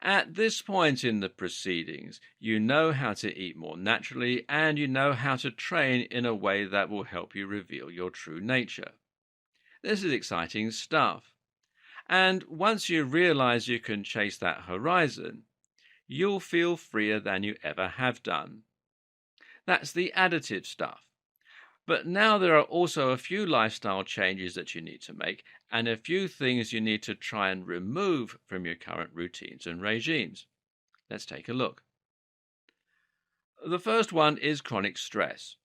At this point in the proceedings, you know how to eat more naturally and you know how to train in a way that will help you reveal your true nature. This is exciting stuff. And once you realize you can chase that horizon, you'll feel freer than you ever have done. That's the additive stuff. But now there are also a few lifestyle changes that you need to make and a few things you need to try and remove from your current routines and regimes. Let's take a look. The first one is chronic stress.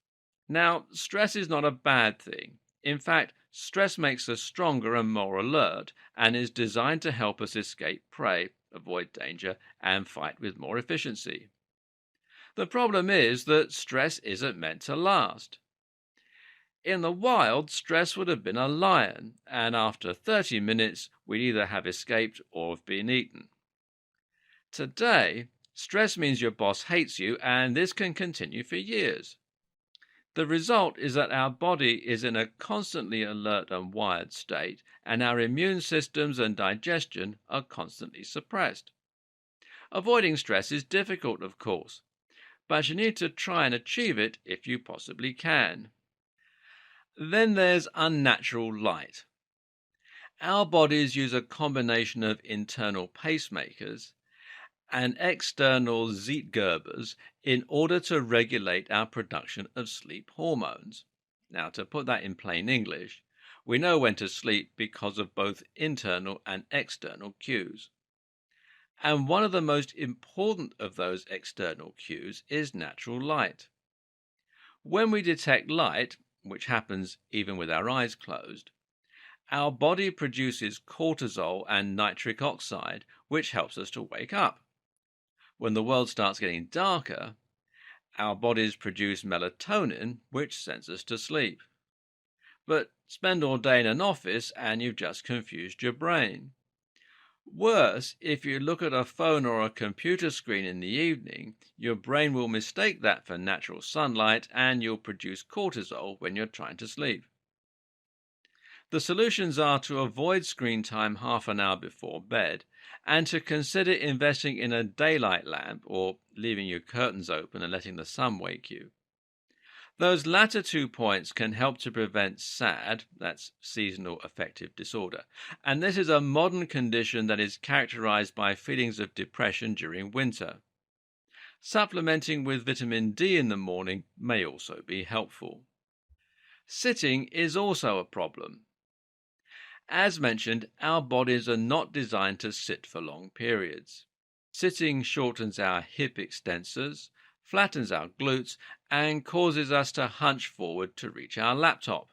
Now, stress is not a bad thing. In fact, stress makes us stronger and more alert and is designed to help us escape prey, avoid danger, and fight with more efficiency. The problem is that stress isn't meant to last. In the wild, stress would have been a lion, and after 30 minutes, we'd either have escaped or have been eaten. Today, stress means your boss hates you, and this can continue for years. The result is that our body is in a constantly alert and wired state, and our immune systems and digestion are constantly suppressed. Avoiding stress is difficult, of course, but you need to try and achieve it if you possibly can. Then there's unnatural light. Our bodies use a combination of internal pacemakers and external Zeitgebers in order to regulate our production of sleep hormones. Now, to put that in plain English, we know when to sleep because of both internal and external cues. And one of the most important of those external cues is natural light. When we detect light, which happens even with our eyes closed, our body produces cortisol and nitric oxide, which helps us to wake up. When the world starts getting darker, our bodies produce melatonin, which sends us to sleep. But spend all day in an office and you've just confused your brain. Worse, if you look at a phone or a computer screen in the evening, your brain will mistake that for natural sunlight and you'll produce cortisol when you're trying to sleep. The solutions are to avoid screen time half an hour before bed and to consider investing in a daylight lamp or leaving your curtains open and letting the sun wake you. Those latter 2 points can help to prevent SAD, that's seasonal affective disorder, and this is a modern condition that is characterized by feelings of depression during winter. Supplementing with vitamin D in the morning may also be helpful. Sitting is also a problem. As mentioned, our bodies are not designed to sit for long periods. Sitting shortens our hip extensors, flattens our glutes, and causes us to hunch forward to reach our laptop.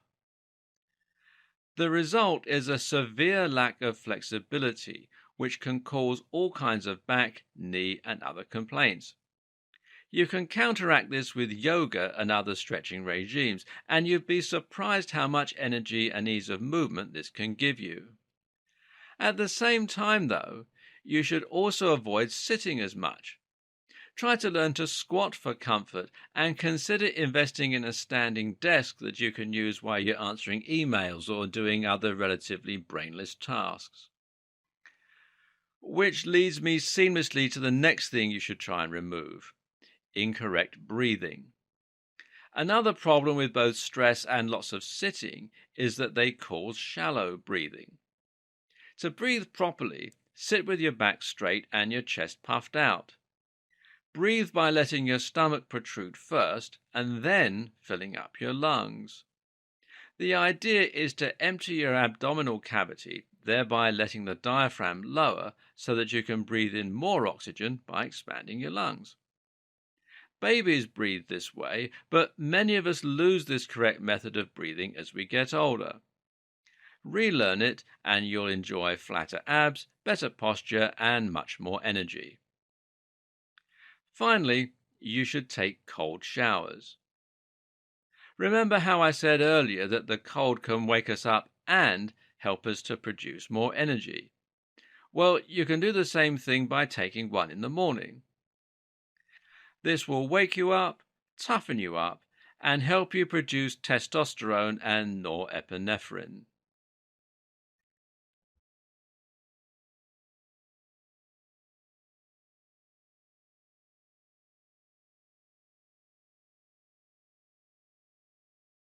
The result is a severe lack of flexibility, which can cause all kinds of back, knee, and other complaints. You can counteract this with yoga and other stretching regimes, and you'd be surprised how much energy and ease of movement this can give you. At the same time, though, you should also avoid sitting as much. Try to learn to squat for comfort and consider investing in a standing desk that you can use while you're answering emails or doing other relatively brainless tasks. Which leads me seamlessly to the next thing you should try and remove: incorrect breathing. Another problem with both stress and lots of sitting is that they cause shallow breathing. To breathe properly, sit with your back straight and your chest puffed out. Breathe by letting your stomach protrude first and then filling up your lungs. The idea is to empty your abdominal cavity, thereby letting the diaphragm lower so that you can breathe in more oxygen by expanding your lungs. Babies breathe this way, but many of us lose this correct method of breathing as we get older. Relearn it and you'll enjoy flatter abs, better posture, and much more energy. Finally, you should take cold showers. Remember how I said earlier that the cold can wake us up and help us to produce more energy? Well, you can do the same thing by taking one in the morning. This will wake you up, toughen you up, and help you produce testosterone and norepinephrine.